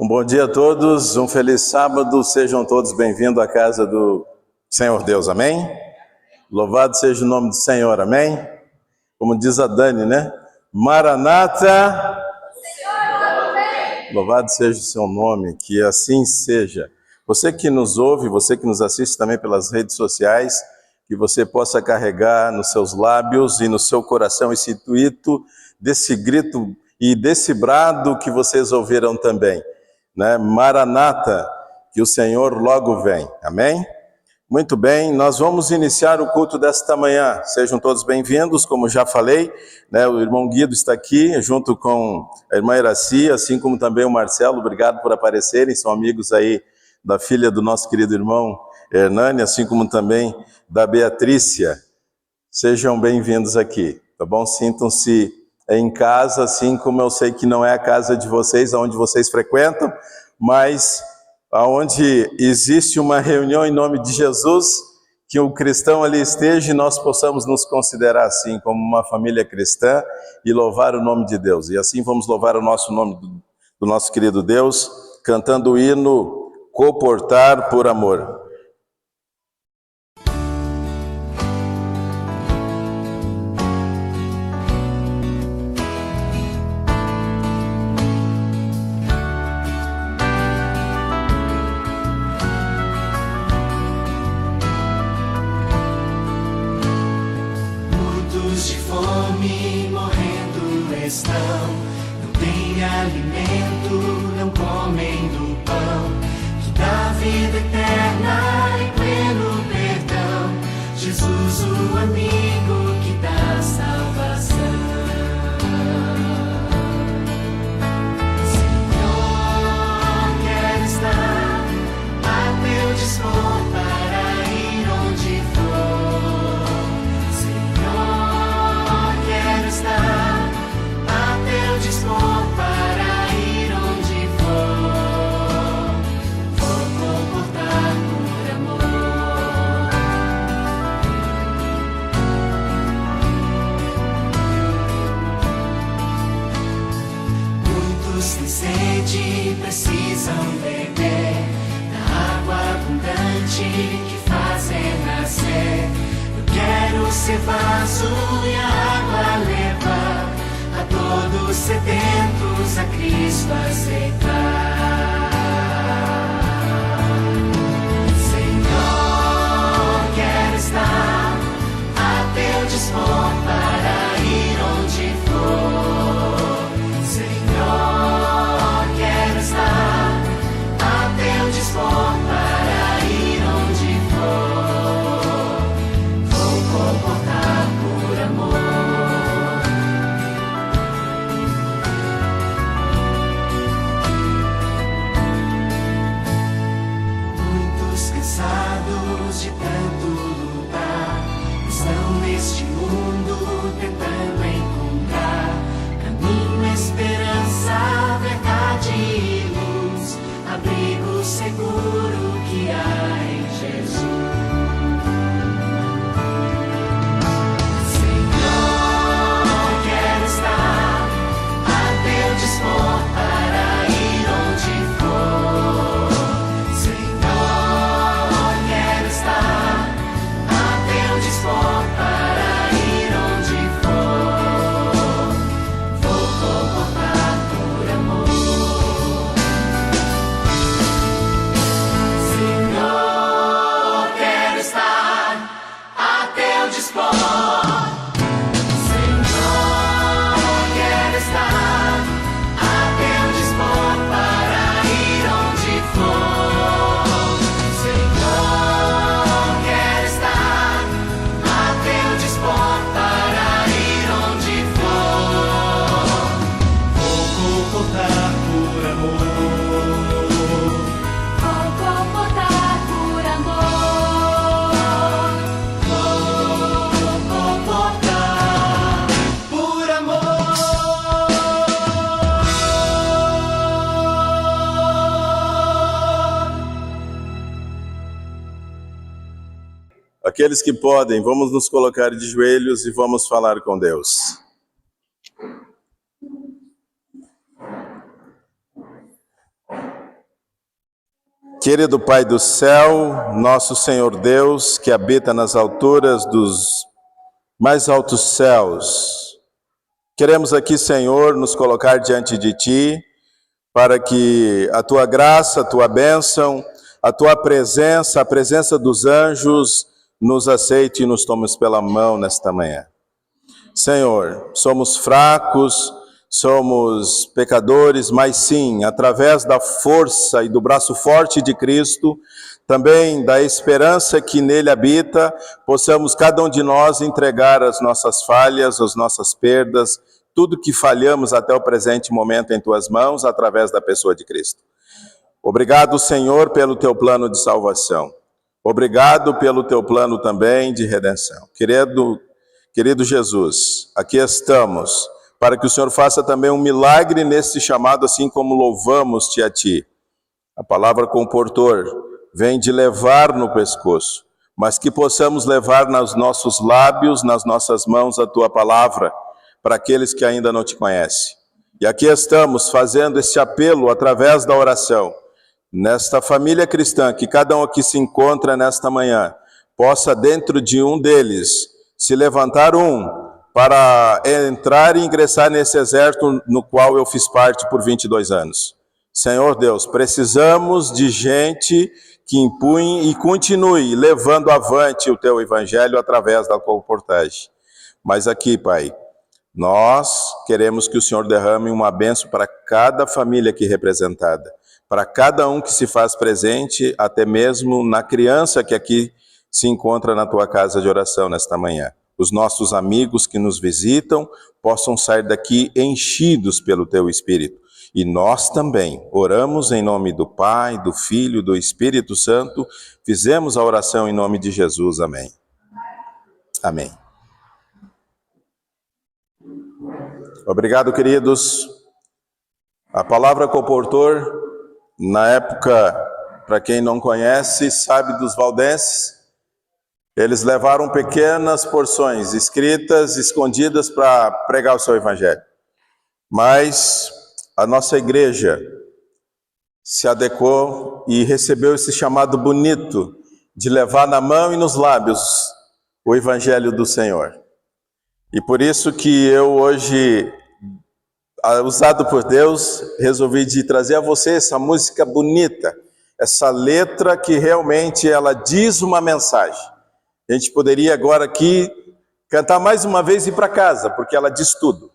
Um bom dia a todos, um feliz sábado, sejam todos bem-vindos à casa do Senhor Deus, amém? Louvado seja o nome do Senhor, amém? Como diz a Dani, né? Maranata, louvado seja o seu nome, que assim seja. Você que nos ouve, você que nos assiste também pelas redes sociais, que você possa carregar nos seus lábios e no seu coração esse intuito desse grito e desse brado que vocês ouviram também, né? Maranata, que o Senhor logo vem, amém? Muito bem, nós vamos iniciar o culto desta manhã. Sejam todos bem-vindos, como já falei, né? O irmão Guido está aqui, junto com a irmã Iraci, assim como também o Marcelo. Obrigado por aparecerem, são amigos aí da filha do nosso querido irmão Hernani, assim como também da Beatrícia. Sejam bem-vindos aqui, tá bom? Sintam-se em casa, assim como eu sei que não é a casa de vocês, onde vocês frequentam, mas aonde existe uma reunião em nome de Jesus, que o cristão ali esteja e nós possamos nos considerar assim, como uma família cristã e louvar o nome de Deus. E assim vamos louvar o nosso nome do nosso querido Deus, cantando o hino Comportar por Amor. Não tem alimento, não comem do pão que dá vida eterna e pleno perdão. Jesus, o amigo que dá salvação. Senhor, quero estar a teu dispor para ir onde for. Senhor, quero estar dispor para ir onde for, vou comportar por amor. Muitos têm sede e precisam beber da água abundante que faz renascer. Eu quero ser vaso e a água levar a todos sedentos a Cristo aceitar. Senhor, quero estar a teu dispor para ir onde for. Senhor, quero estar a teu dispor para ir onde for. Vou comportar por amor. Cansados de tanto lutar, estão neste mundo tentando encontrar caminho, esperança, verdade e luz, abrigo seguro que há em Jesus. Senhor, quero estar a teu dispor para ir onde for. Dispor para ir onde for, vou comportar por amor. Senhor, quero estar a teu dispor. Senhor, quero estar a teu dispor para ir onde for. Senhor, quero estar para ir onde for, vou comportar por amor. Vou comportar por amor. Vou comportar por amor. Aqueles que podem, vamos nos colocar de joelhos e vamos falar com Deus. Querido Pai do céu, nosso Senhor Deus, que habita nas alturas dos mais altos céus, queremos aqui, Senhor, nos colocar diante de Ti, para que a Tua graça, a Tua bênção, a Tua presença, a presença dos anjos, nos aceite e nos tomes pela mão nesta manhã. Senhor, somos fracos, somos pecadores, mas sim, através da força e do braço forte de Cristo, também da esperança que nele habita, possamos cada um de nós entregar as nossas falhas, as nossas perdas, tudo que falhamos até o presente momento em Tuas mãos, através da pessoa de Cristo. Obrigado, Senhor, pelo Teu plano de salvação. Obrigado pelo Teu plano também de redenção. Querido Jesus, aqui estamos, para que o Senhor faça também um milagre neste chamado, assim como louvamos-te a Ti. A palavra comportor vem de levar no pescoço, mas que possamos levar nos nossos lábios, nas nossas mãos, a Tua palavra, para aqueles que ainda não Te conhecem. E aqui estamos fazendo este apelo através da oração, nesta família cristã, que cada um aqui se encontra nesta manhã, possa dentro de um deles se levantar para entrar e ingressar nesse exército no qual eu fiz parte por 22 anos. Senhor Deus, precisamos de gente que empunhe e continue levando avante o Teu Evangelho através da comportagem. Mas aqui, Pai, nós queremos que o Senhor derrame uma bênção para cada família aqui representada, para cada um que se faz presente, até mesmo na criança que aqui se encontra na Tua casa de oração nesta manhã. Os nossos amigos que nos visitam possam sair daqui enchidos pelo Teu Espírito. E nós também oramos em nome do Pai, do Filho e do Espírito Santo. Fizemos a oração em nome de Jesus. Amém. Amém. Obrigado, queridos. A palavra comportor, na época, para quem não conhece, sabe dos valdenses, eles levaram pequenas porções escritas, escondidas para pregar o seu evangelho. Mas a nossa igreja se adequou e recebeu esse chamado bonito de levar na mão e nos lábios o evangelho do Senhor. E por isso que eu hoje, usado por Deus, resolvi de trazer a você essa música bonita, essa letra que realmente ela diz uma mensagem. A gente poderia agora aqui cantar mais uma vez e ir para casa, porque ela diz tudo.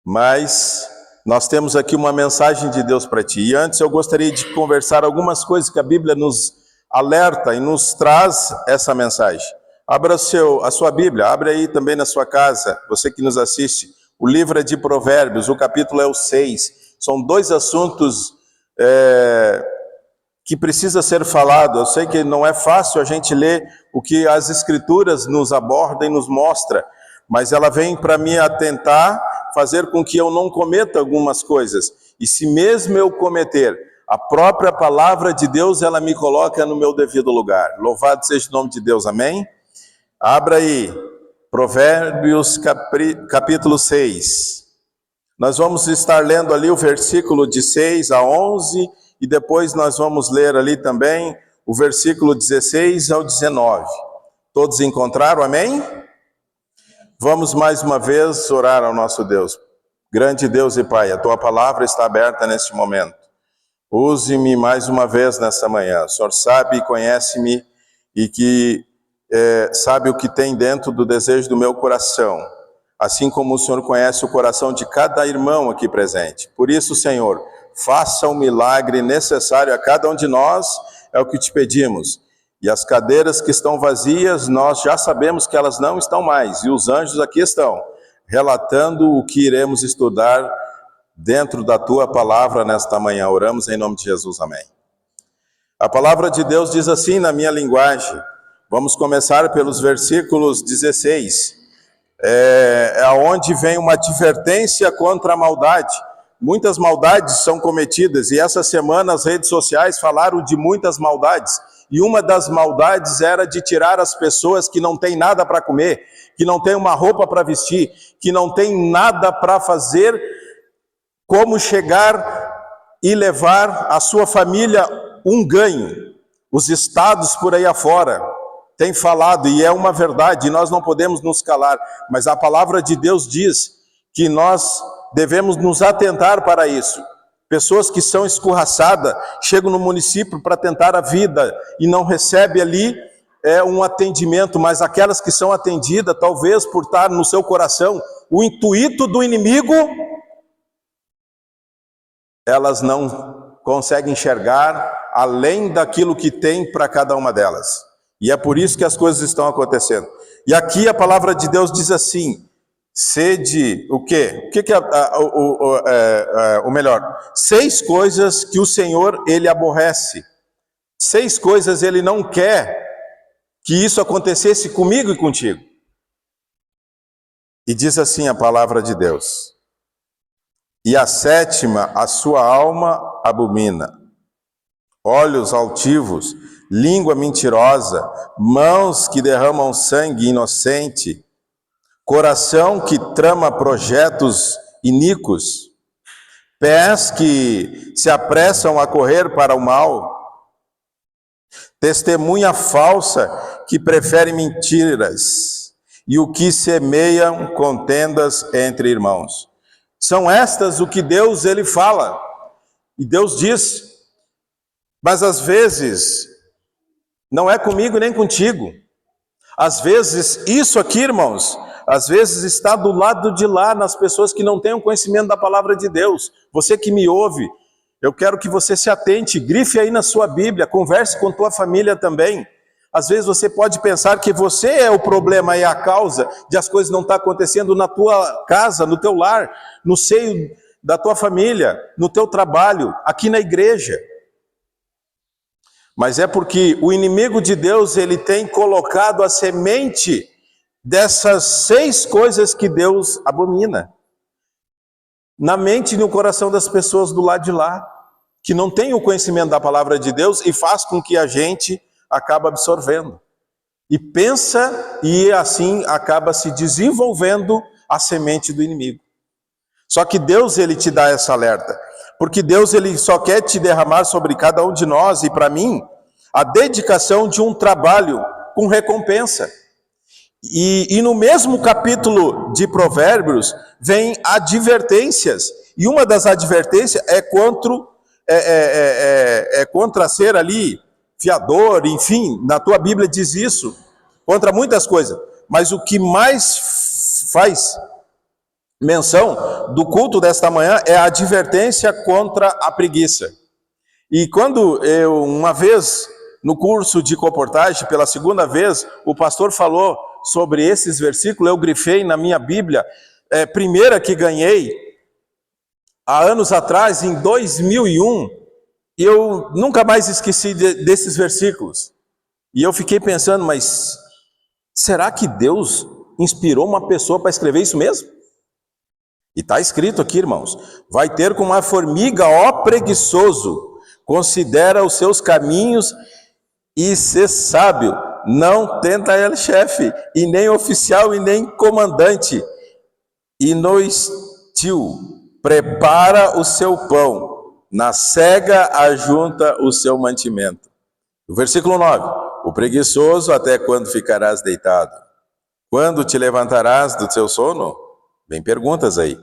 Mas nós temos aqui uma mensagem de Deus para ti. E antes eu gostaria de conversar algumas coisas que a Bíblia nos alerta e nos traz essa mensagem. Abra a sua Bíblia, abre aí também na sua casa, você que nos assiste. O livro é de Provérbios, o capítulo é o 6. São dois assuntos que precisa ser falado. Eu sei que não é fácil a gente ler o que as Escrituras nos abordam e nos mostra, mas ela vem para me atentar, fazer com que eu não cometa algumas coisas. E se mesmo eu cometer, a própria palavra de Deus, ela me coloca no meu devido lugar. Louvado seja o nome de Deus, amém? Abra aí, Provérbios capítulo 6. Nós vamos estar lendo ali o versículo de 6 a 11, e depois nós vamos ler ali também o versículo 16 ao 19. Todos encontraram, amém? Vamos mais uma vez orar ao nosso Deus. Grande Deus e Pai, a Tua palavra está aberta neste momento. Use-me mais uma vez nesta manhã. O Senhor sabe e conhece-me e que sabe o que tem dentro do desejo do meu coração. Assim como o Senhor conhece o coração de cada irmão aqui presente. Por isso, Senhor, faça o milagre necessário a cada um de nós, é o que te pedimos. E as cadeiras que estão vazias, nós já sabemos que elas não estão mais, e os anjos aqui estão, relatando o que iremos estudar dentro da Tua palavra nesta manhã. Oramos em nome de Jesus, amém. A palavra de Deus diz assim na minha linguagem. Vamos começar pelos versículos 16. Onde vem uma advertência contra a maldade. Muitas maldades são cometidas, e essa semana as redes sociais falaram de muitas maldades. E uma das maldades era de tirar as pessoas que não têm nada para comer, que não têm uma roupa para vestir, que não têm nada para fazer, como chegar e levar a sua família um ganho. Os estados por aí afora têm falado, e é uma verdade, e nós não podemos nos calar, mas a palavra de Deus diz que nós devemos nos atentar para isso. Pessoas que são escorraçadas, chegam no município para tentar a vida e não recebem ali um atendimento, mas aquelas que são atendidas, talvez por estar no seu coração o intuito do inimigo, elas não conseguem enxergar além daquilo que tem para cada uma delas. E é por isso que as coisas estão acontecendo. E aqui a palavra de Deus diz assim: sede o quê? O que é o melhor? 6 coisas que o Senhor, Ele aborrece. 6 coisas Ele não quer que isso acontecesse comigo e contigo. E diz assim a palavra de Deus: e a 7ª, a sua alma abomina. Olhos altivos, língua mentirosa, mãos que derramam sangue inocente, coração que trama projetos iníquos, pés que se apressam a correr para o mal, testemunha falsa que prefere mentiras, e o que semeiam contendas entre irmãos. São estas o que Deus, Ele fala, e Deus diz, mas às vezes não é comigo nem contigo. Às vezes isso aqui, irmãos, às vezes está do lado de lá, nas pessoas que não têm o conhecimento da palavra de Deus. Você que me ouve, eu quero que você se atente, grife aí na sua Bíblia, converse com tua família também. Às vezes você pode pensar que você é o problema e a causa de as coisas não estar acontecendo na tua casa, no teu lar, no seio da tua família, no teu trabalho, aqui na igreja. Mas é porque o inimigo de Deus, ele tem colocado a semente dessas 6 coisas que Deus abomina na mente e no coração das pessoas do lado de lá, que não tem o conhecimento da palavra de Deus e faz com que a gente acaba absorvendo. E pensa e assim acaba se desenvolvendo a semente do inimigo. Só que Deus, ele te dá essa alerta, porque Deus, ele só quer te derramar sobre cada um de nós e para mim a dedicação de um trabalho com recompensa. E no mesmo capítulo de Provérbios vem advertências, e uma das advertências é contra ser ali fiador, enfim, na tua Bíblia diz isso, contra muitas coisas, mas o que mais faz menção do culto desta manhã é a advertência contra a preguiça. E quando eu, uma vez, no curso de comportagem, pela 2ª vez, o pastor falou sobre esses versículos, eu grifei na minha Bíblia, primeira que ganhei, há anos atrás, em 2001, e eu nunca mais esqueci desses versículos. E eu fiquei pensando, mas será que Deus inspirou uma pessoa para escrever isso mesmo? E está escrito aqui, irmãos, vai ter como uma formiga, ó preguiçoso, considera os seus caminhos e ser sábio, não tenta ele chefe, e nem oficial, e nem comandante, e no estio prepara o seu pão, na cega ajunta o seu mantimento. O versículo 9, o preguiçoso até quando ficarás deitado? Quando te levantarás do teu sono? Vem perguntas aí.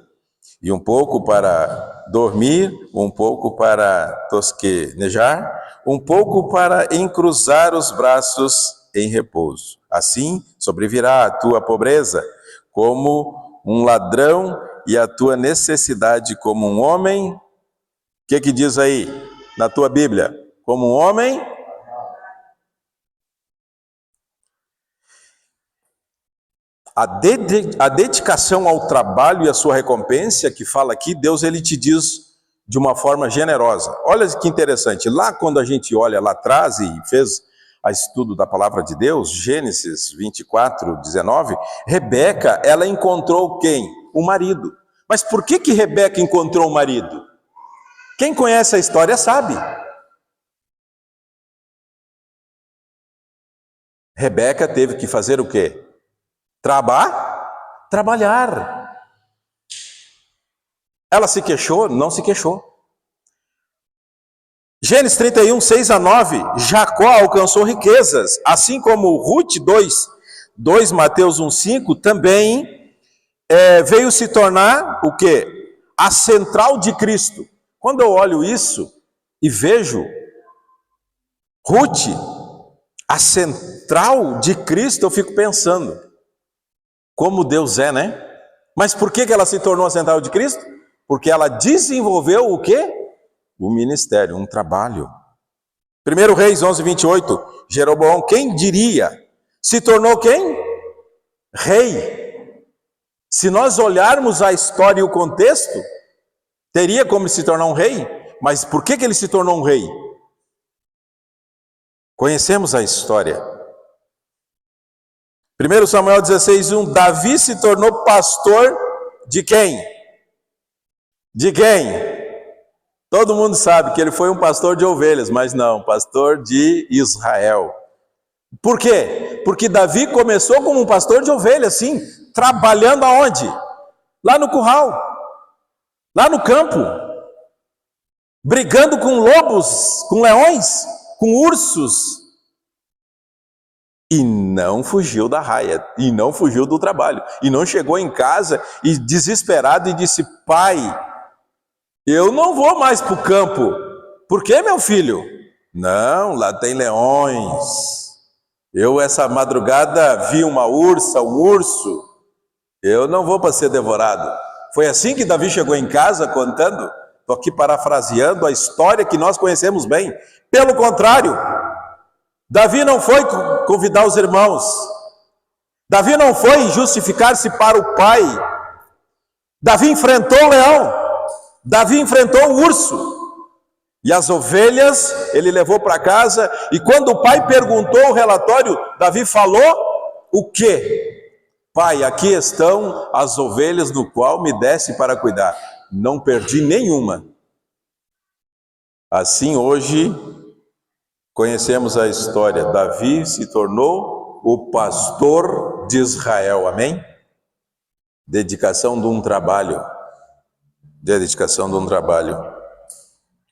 E um pouco para dormir, um pouco para tosquenejar, um pouco para encruzar os braços em repouso. Assim sobrevirá a tua pobreza como um ladrão e a tua necessidade como um homem. O que diz aí na tua Bíblia? Como um homem. A dedicação ao trabalho e a sua recompensa, que fala aqui, Deus, ele te diz de uma forma generosa. Olha que interessante, lá quando a gente olha lá atrás e fez a estudo da palavra de Deus, Gênesis 24, 19, Rebeca, ela encontrou quem? O marido. Mas por que Rebeca encontrou o marido? Quem conhece a história sabe. Rebeca teve que fazer o quê? Trabalhar. Ela se queixou? Não se queixou. Gênesis 31, 6-9, Jacó alcançou riquezas, assim como Ruth 2, Mateus 1,5, também veio se tornar o quê? A central de Cristo. Quando eu olho isso e vejo Ruth, a central de Cristo, eu fico pensando, como Deus é, né? Mas por que ela se tornou a central de Cristo? Porque ela desenvolveu o quê? O ministério, um trabalho. 1 Reis 11, 28, Jeroboão, quem diria? Se tornou quem? Rei. Se nós olharmos a história e o contexto, teria como se tornar um rei, mas por que ele se tornou um rei? Conhecemos a história. 1 Samuel 16, 1, Davi se tornou pastor de quem? De quem? Todo mundo sabe que ele foi um pastor de ovelhas, mas não, pastor de Israel. Por quê? Porque Davi começou como um pastor de ovelhas, sim, trabalhando aonde? Lá no curral, lá no campo, brigando com lobos, com leões, com ursos. E não fugiu da raia, e não fugiu do trabalho, e não chegou em casa e desesperado e disse, pai, eu não vou mais para o campo. Por quê, meu filho? Não, lá tem leões. Eu essa madrugada vi uma ursa, um urso. Eu não vou para ser devorado. Foi assim que Davi chegou em casa contando. Estou aqui parafraseando a história que nós conhecemos bem. Pelo contrário, Davi não foi convidar os irmãos. Davi não foi justificar-se para o pai. Davi enfrentou o leão. Davi enfrentou o urso, e as ovelhas ele levou para casa, e quando o pai perguntou o relatório, Davi falou o quê? Pai, aqui estão as ovelhas no qual me desse para cuidar, não perdi nenhuma. Assim hoje conhecemos a história, Davi se tornou o pastor de Israel, amém? Dedicação de um trabalho. Dedicação de um trabalho.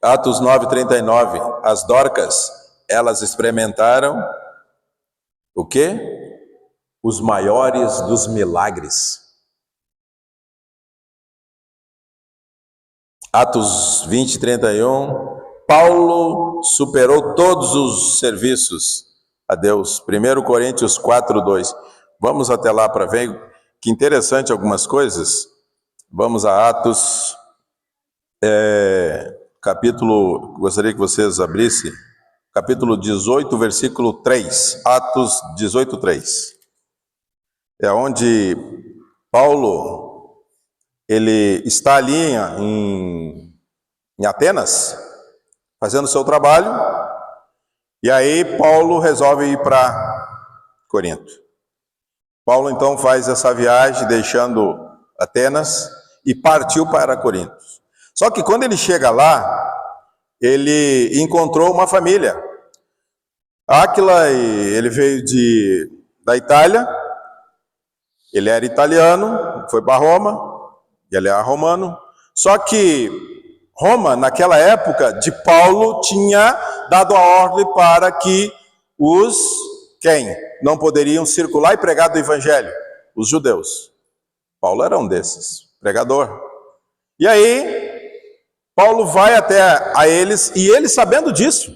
Atos 9:39, as Dorcas, elas experimentaram o quê? Os maiores dos milagres. Atos 20:31, Paulo superou todos os serviços a Deus. 1 Coríntios 4:2. Vamos até lá para ver que interessante algumas coisas. Vamos a Atos capítulo, gostaria que vocês abrissem, capítulo 18, versículo 3, Atos 18, 3. É onde Paulo, ele está ali em Atenas, fazendo seu trabalho, e aí Paulo resolve ir para Corinto. Paulo então faz essa viagem, deixando Atenas, e partiu para Corinto. Só que quando ele chega lá, ele encontrou uma família. Áquila, ele veio da Itália, ele era italiano, foi para Roma, ele era romano. Só que Roma, naquela época de Paulo, tinha dado a ordem para que quem não poderiam circular e pregar do evangelho? Os judeus. Paulo era um desses, pregador. E aí, Paulo vai até a eles, e eles sabendo disso,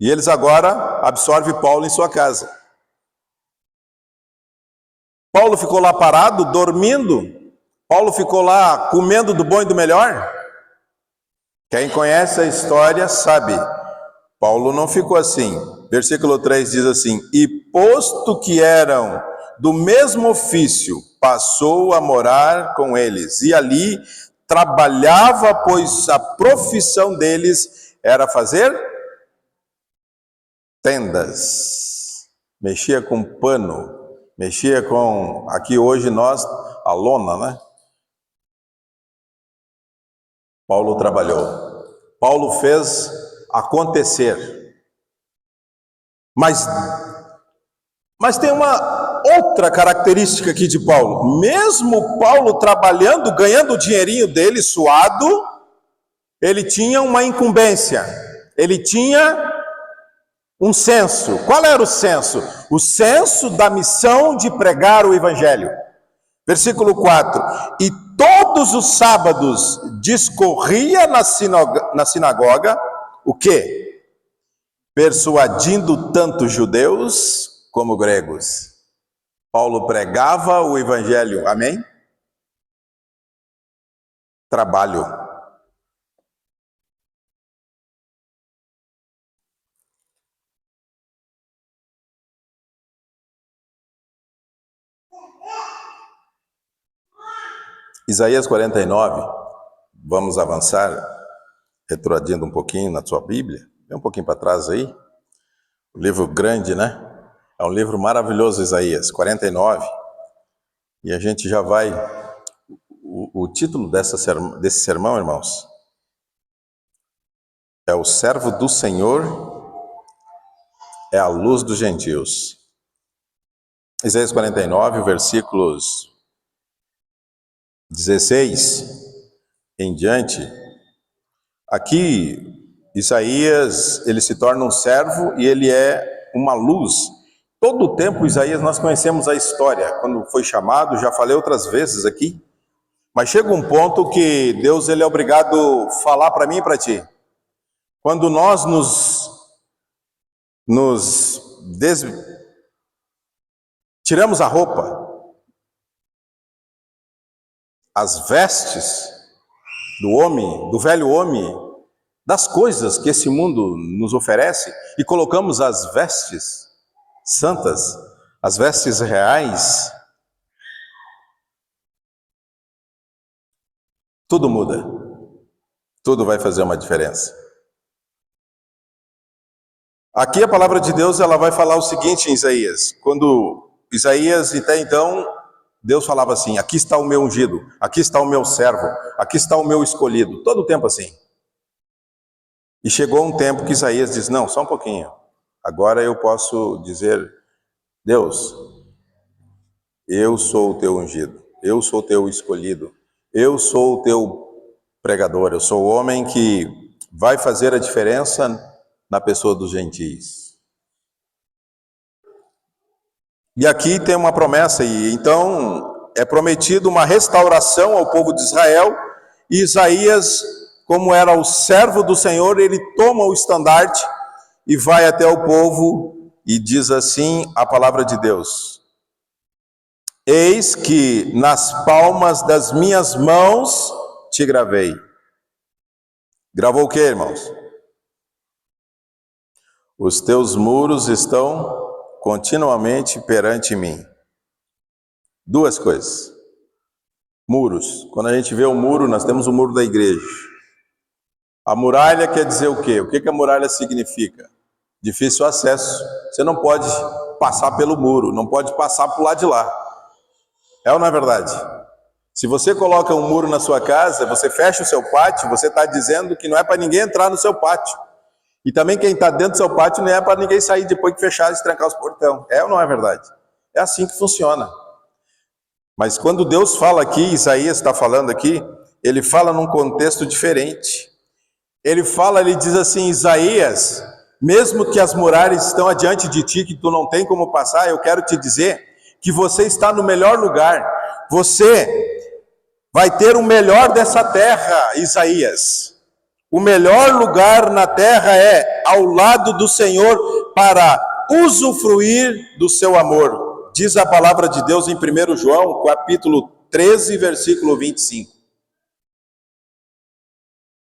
e eles agora absorvem Paulo em sua casa. Paulo ficou lá parado, dormindo. Paulo ficou lá comendo do bom e do melhor. Quem conhece a história sabe, Paulo não ficou assim. Versículo 3 diz assim, e posto que eram do mesmo ofício, passou a morar com eles, e ali trabalhava, pois a profissão deles era fazer tendas, mexia com pano, mexia com, aqui hoje nós, a lona, né? Paulo trabalhou, Paulo fez acontecer, mas tem uma outra característica aqui de Paulo. Mesmo Paulo trabalhando, ganhando o dinheirinho dele suado, ele tinha uma incumbência. Ele tinha um senso. Qual era o senso? O senso da missão de pregar o evangelho. Versículo 4. E todos os sábados discorria na sinagoga, o quê? Persuadindo tanto judeus como gregos. Paulo pregava o evangelho, amém? Trabalho. Isaías 49, vamos avançar, retroagindo um pouquinho na sua Bíblia, vem um pouquinho para trás aí, um livro grande, né? É um livro maravilhoso, Isaías 49, e a gente já vai, o título desse sermão, irmãos, é O Servo do Senhor é a Luz dos Gentios. Isaías 49, versículos 16 em diante. Aqui, Isaías, ele se torna um servo e ele é uma luz. Todo o tempo, Isaías, nós conhecemos a história. Quando foi chamado, já falei outras vezes aqui, mas chega um ponto que Deus ele é obrigado a falar para mim e para ti. Quando nós tiramos a roupa, as vestes do homem, do velho homem, das coisas que esse mundo nos oferece, e colocamos as vestes santas, as vestes reais, tudo muda. Tudo vai fazer uma diferença. Aqui a palavra de Deus ela vai falar o seguinte em Isaías. Quando Isaías, até então, Deus falava assim, aqui está o meu ungido, aqui está o meu servo, aqui está o meu escolhido, todo o tempo assim. E chegou um tempo que Isaías diz, não, só um pouquinho, agora eu posso dizer, Deus, eu sou o teu ungido, eu sou o teu escolhido, eu sou o teu pregador, eu sou o homem que vai fazer a diferença na pessoa dos gentios. E aqui tem uma promessa, e então é prometido uma restauração ao povo de Israel, e Isaías, como era o servo do Senhor, ele toma o estandarte e vai até o povo e diz assim a palavra de Deus: eis que nas palmas das minhas mãos te gravei. Gravou o que, irmãos? Os teus muros estão continuamente perante mim. Duas coisas. Muros. Quando a gente vê o muro, nós temos o muro da igreja. A muralha quer dizer o quê? O que a muralha significa? Difícil acesso. Você não pode passar pelo muro, não pode passar para o lado de lá. É ou não é verdade? Se você coloca um muro na sua casa, você fecha o seu pátio, você está dizendo que não é para ninguém entrar no seu pátio. E também quem está dentro do seu pátio não é para ninguém sair depois que fechar e trancar os portão. É ou não é verdade? É assim que funciona. Mas quando Deus fala aqui, Isaías está falando aqui, ele fala num contexto diferente. Ele diz assim, Isaías, mesmo que as muralhas estão adiante de ti, que tu não tem como passar, eu quero te dizer que você está no melhor lugar. Você vai ter o melhor dessa terra, Isaías. O melhor lugar na terra é ao lado do Senhor para usufruir do seu amor. Diz a palavra de Deus em 1 João, capítulo 13, versículo 25.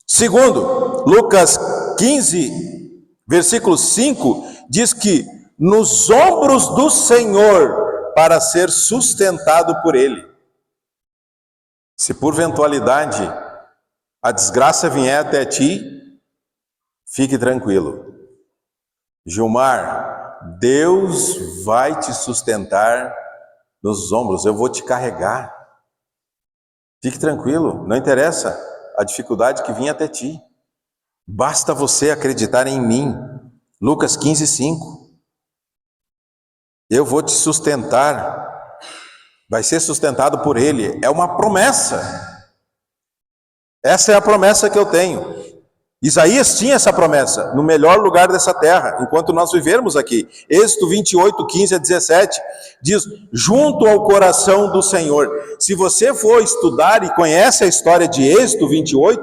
Segundo, Lucas 15, versículo 5, diz que nos ombros do Senhor para ser sustentado por Ele. Se por eventualidade a desgraça vier até ti, fique tranquilo. Gilmar, Deus vai te sustentar nos ombros, eu vou te carregar. Fique tranquilo, não interessa a dificuldade que vinha até ti. Basta você acreditar em mim. Lucas 15, 5. Eu vou te sustentar. Vai ser sustentado por Ele. É uma promessa. Essa é a promessa que eu tenho. Isaías tinha essa promessa, no melhor lugar dessa terra, enquanto nós vivermos aqui. Êxodo 28, 15 a 17, diz, junto ao coração do Senhor. Se você for estudar e conhece a história de Êxodo 28,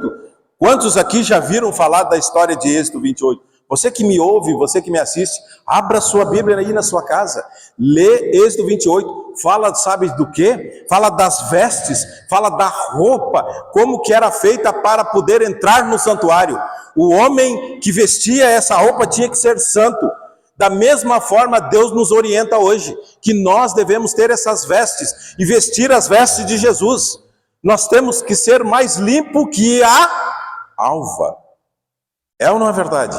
quantos aqui já viram falar da história de Êxodo 28? Você que me ouve, você que me assiste, abra sua Bíblia aí na sua casa, lê Êxodo 28, fala, sabe do quê? Fala das vestes, fala da roupa, como que era feita para poder entrar no santuário. O homem que vestia essa roupa tinha que ser santo. Da mesma forma, Deus nos orienta hoje, que nós devemos ter essas vestes, e vestir as vestes de Jesus. Nós temos que ser mais limpo que a alva. É ou não é verdade?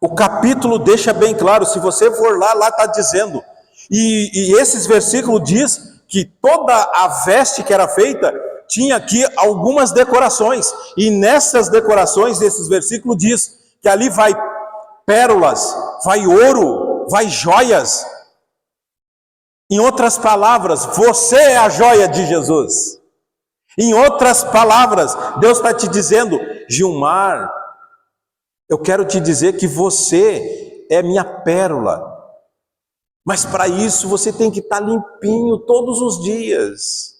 O capítulo deixa bem claro, se você for lá está dizendo, e esses versículos diz que toda a veste que era feita, tinha aqui algumas decorações, e nessas decorações desses versículos diz, que ali vai pérolas, vai ouro, vai joias. Em outras palavras, você é a joia de Jesus. Em outras palavras, Deus está te dizendo, Gilmar, eu quero te dizer que você é minha pérola. Mas para isso você tem que estar limpinho todos os dias.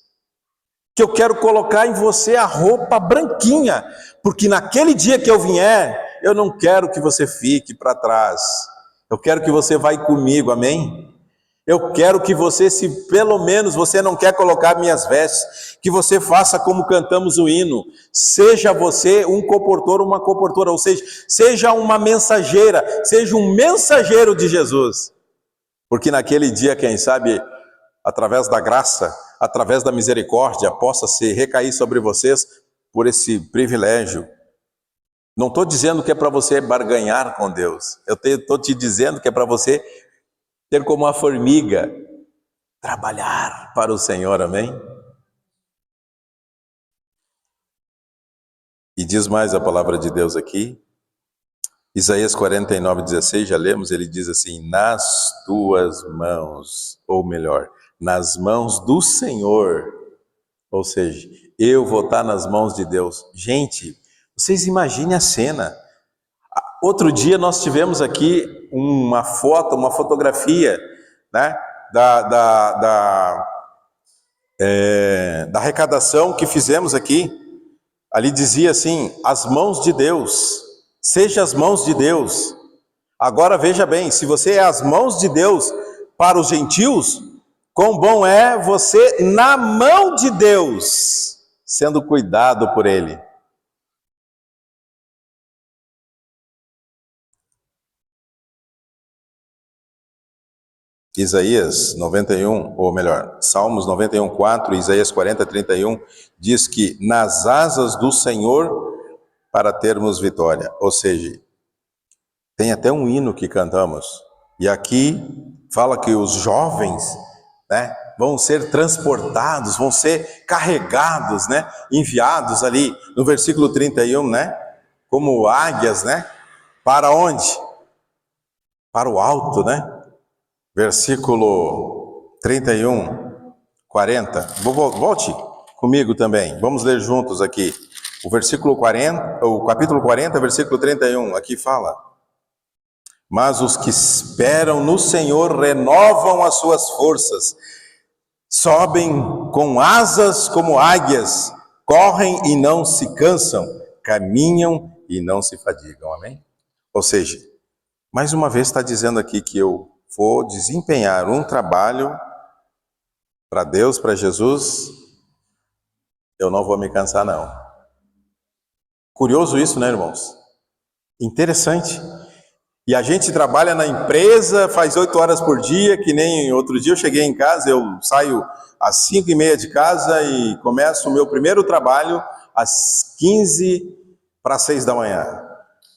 Que eu quero colocar em você a roupa branquinha, porque naquele dia que eu vier, eu não quero que você fique para trás. Eu quero que você vá comigo, amém? Eu quero que você, se pelo menos você não quer colocar minhas vestes, que você faça como cantamos o hino. Seja você um comportor, uma comportora, ou seja, seja uma mensageira, seja um mensageiro de Jesus. Porque naquele dia, quem sabe, através da graça, através da misericórdia, possa se recair sobre vocês por esse privilégio. Não estou dizendo que é para você barganhar com Deus. Eu estou te dizendo que é para você ter como uma formiga, trabalhar para o Senhor, amém? E diz mais a palavra de Deus aqui, Isaías 49:16, já lemos, ele diz assim, nas tuas mãos, ou melhor, nas mãos do Senhor, ou seja, eu vou estar nas mãos de Deus. Gente, vocês imaginem a cena. Outro dia nós tivemos aqui uma fotografia, né, da arrecadação que fizemos aqui. Ali dizia assim, as mãos de Deus, seja as mãos de Deus. Agora veja bem, se você é as mãos de Deus para os gentios, quão bom é você na mão de Deus, sendo cuidado por Ele. Isaías 91, ou melhor, Salmos 91:4, Isaías 40:31, diz que nas asas do Senhor para termos vitória. Ou seja, tem até um hino que cantamos, e aqui fala que os jovens, né, vão ser transportados, vão ser carregados, né, enviados ali no versículo 31, né, como águias, né, para onde? Para o alto, né? Versículo 31, 40. Volte comigo também. Vamos ler juntos aqui. O versículo 40, o capítulo 40, versículo 31. Aqui fala: mas os que esperam no Senhor renovam as suas forças, sobem com asas como águias, correm e não se cansam, caminham e não se fadigam. Amém? Ou seja, mais uma vez está dizendo aqui que eu vou desempenhar um trabalho para Deus, para Jesus, eu não vou me cansar não. Curioso isso, né, irmãos? Interessante. E a gente trabalha na empresa, faz 8 horas por dia, que nem outro dia eu cheguei em casa, eu saio às 5:30 de casa e começo o meu primeiro trabalho às 5:45 da manhã.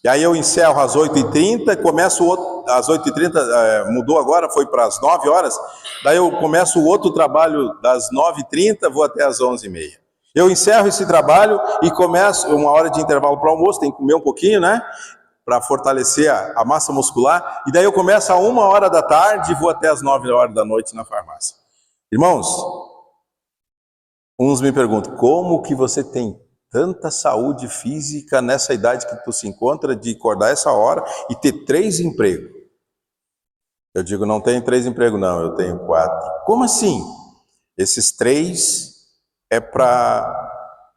E aí eu encerro às 8:30, começo às 8:30, mudou agora, foi para as 9 horas, daí eu começo o outro trabalho das 9:30, vou até às 11:30. Eu encerro esse trabalho e começo uma hora de intervalo para o almoço, tem que comer um pouquinho, né? Para fortalecer a massa muscular, e daí eu começo a 1h da tarde e vou até às 9 horas da noite na farmácia. Irmãos, uns me perguntam, como que você tem tanta saúde física nessa idade que tu se encontra, de acordar essa hora e ter 3 empregos. Eu digo, não tenho 3 empregos não, eu tenho 4. Como assim? Esses 3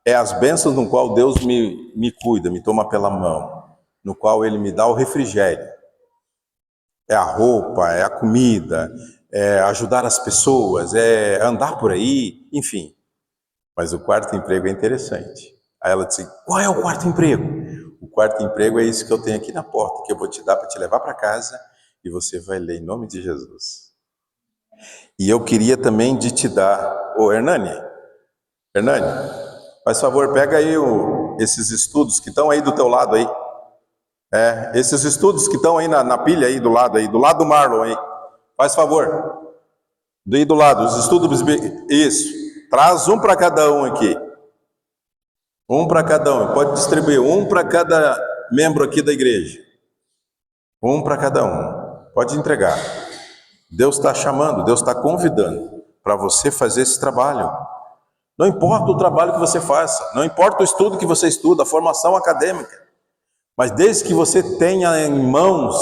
é as bênçãos no qual Deus me cuida, me toma pela mão, no qual Ele me dá o refrigério. É a roupa, é a comida, é ajudar as pessoas, é andar por aí, enfim. Mas o 4º emprego é interessante. Aí ela disse, qual é o 4º emprego? O 4º emprego é isso que eu tenho aqui na porta, que eu vou te dar para te levar para casa e você vai ler em nome de Jesus. E eu queria também de te dar, Hernani, faz favor, pega aí esses estudos que estão aí do teu lado aí. Esses estudos que estão aí na pilha aí do lado do Marlon aí. Faz favor. Daí do lado, os estudos, isso. Traz um para cada um aqui. Um para cada um. Pode distribuir um para cada membro aqui da igreja. Um para cada um. Pode entregar. Deus está chamando, Deus está convidando para você fazer esse trabalho. Não importa o trabalho que você faça, não importa o estudo que você estuda, a formação acadêmica, mas desde que você tenha em mãos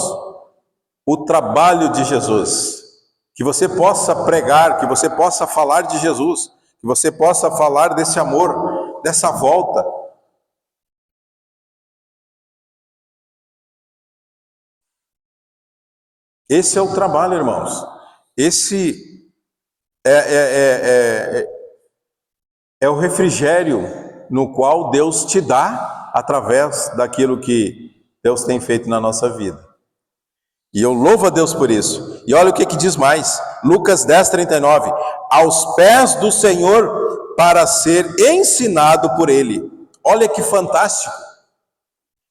o trabalho de Jesus, que você possa pregar, que você possa falar de Jesus, que você possa falar desse amor, dessa volta. Esse é o trabalho, irmãos. Esse é o refrigério no qual Deus te dá através daquilo que Deus tem feito na nossa vida. E eu louvo a Deus por isso. E olha o que diz mais. Lucas 10:39. Aos pés do Senhor para ser ensinado por Ele. Olha que fantástico.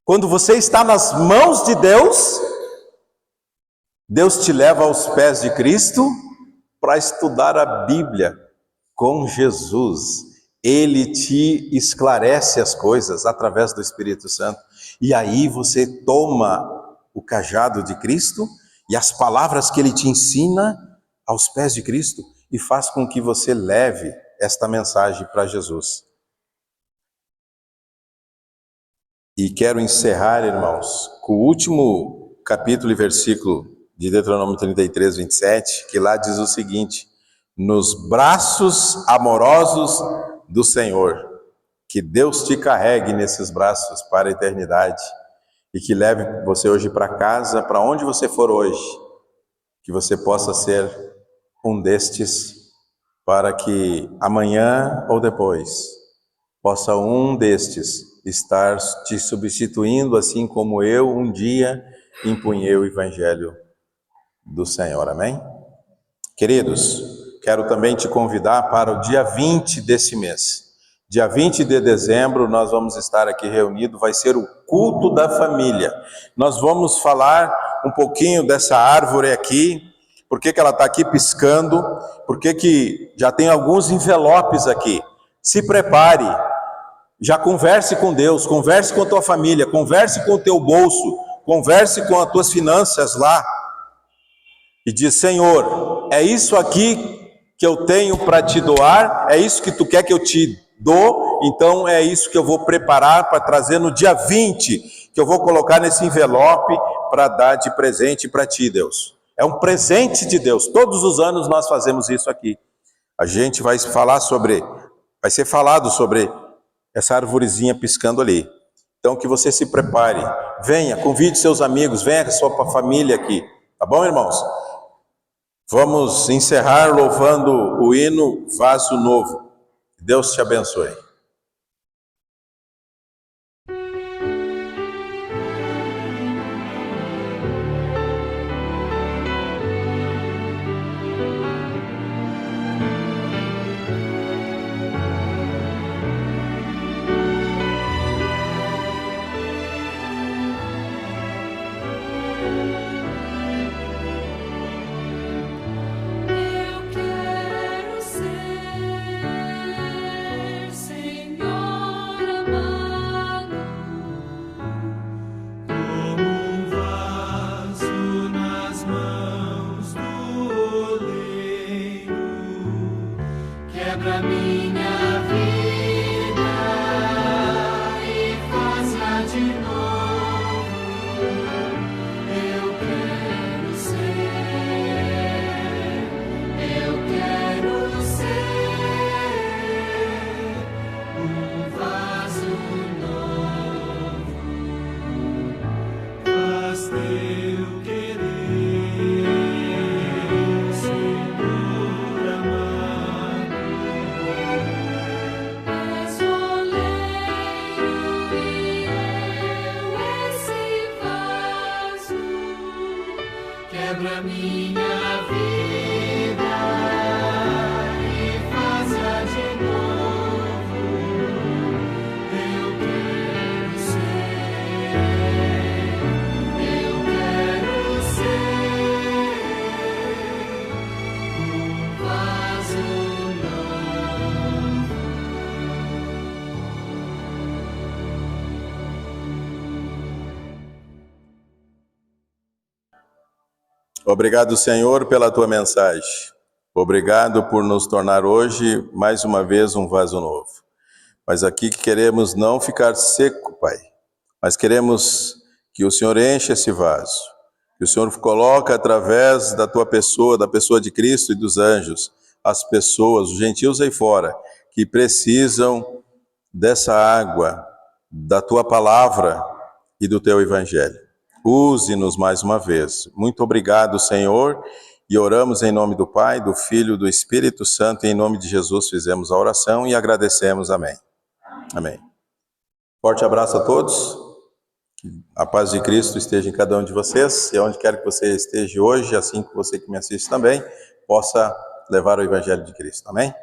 Quando você está nas mãos de Deus, Deus te leva aos pés de Cristo para estudar a Bíblia com Jesus. Ele te esclarece as coisas através do Espírito Santo. E aí você toma o cajado de Cristo e as palavras que Ele te ensina aos pés de Cristo e faz com que você leve esta mensagem para Jesus. E quero encerrar, irmãos, com o último capítulo e versículo de Deuteronômio 33:27, que lá diz o seguinte: nos braços amorosos do Senhor, que Deus te carregue nesses braços para a eternidade e que leve você hoje para casa, para onde você for hoje, que você possa ser um destes, para que amanhã ou depois possa um destes estar te substituindo, assim como eu um dia empunhei o Evangelho do Senhor, amém? Queridos, quero também te convidar para o dia 20 desse mês. Dia 20 de dezembro nós vamos estar aqui reunidos, vai ser o culto da família. Nós vamos falar um pouquinho dessa árvore aqui, por que ela está aqui piscando, por que já tem alguns envelopes aqui. Se prepare, já converse com Deus, converse com a tua família, converse com o teu bolso, converse com as tuas finanças lá. E diz: Senhor, é isso aqui que eu tenho para te doar, é isso que tu quer que eu te dou, então é isso que eu vou preparar para trazer no dia 20, que eu vou colocar nesse envelope para dar de presente para ti, Deus. É um presente de Deus, todos os anos nós fazemos isso aqui. A gente vai ser falado sobre essa arvorezinha piscando ali. Então que você se prepare, venha, convide seus amigos, venha com a sua família aqui, tá bom, irmãos? Vamos encerrar louvando o hino Vaso Novo. Deus te abençoe. Eu quero ser Obrigado, Senhor, pela tua mensagem. Obrigado por nos tornar hoje, mais uma vez, um vaso novo. Mas aqui queremos não ficar seco, Pai, mas queremos que o Senhor enche esse vaso, que o Senhor coloque através da tua pessoa, da pessoa de Cristo e dos anjos, as pessoas, os gentios aí fora, que precisam dessa água, da tua palavra e do teu evangelho. Use-nos mais uma vez. Muito obrigado, Senhor, e oramos em nome do Pai, do Filho e do Espírito Santo, e em nome de Jesus fizemos a oração e agradecemos. Amém. Amém. Forte abraço a todos. A paz de Cristo esteja em cada um de vocês, e onde quer que você esteja hoje, assim que você que me assiste também, possa levar o Evangelho de Cristo. Amém?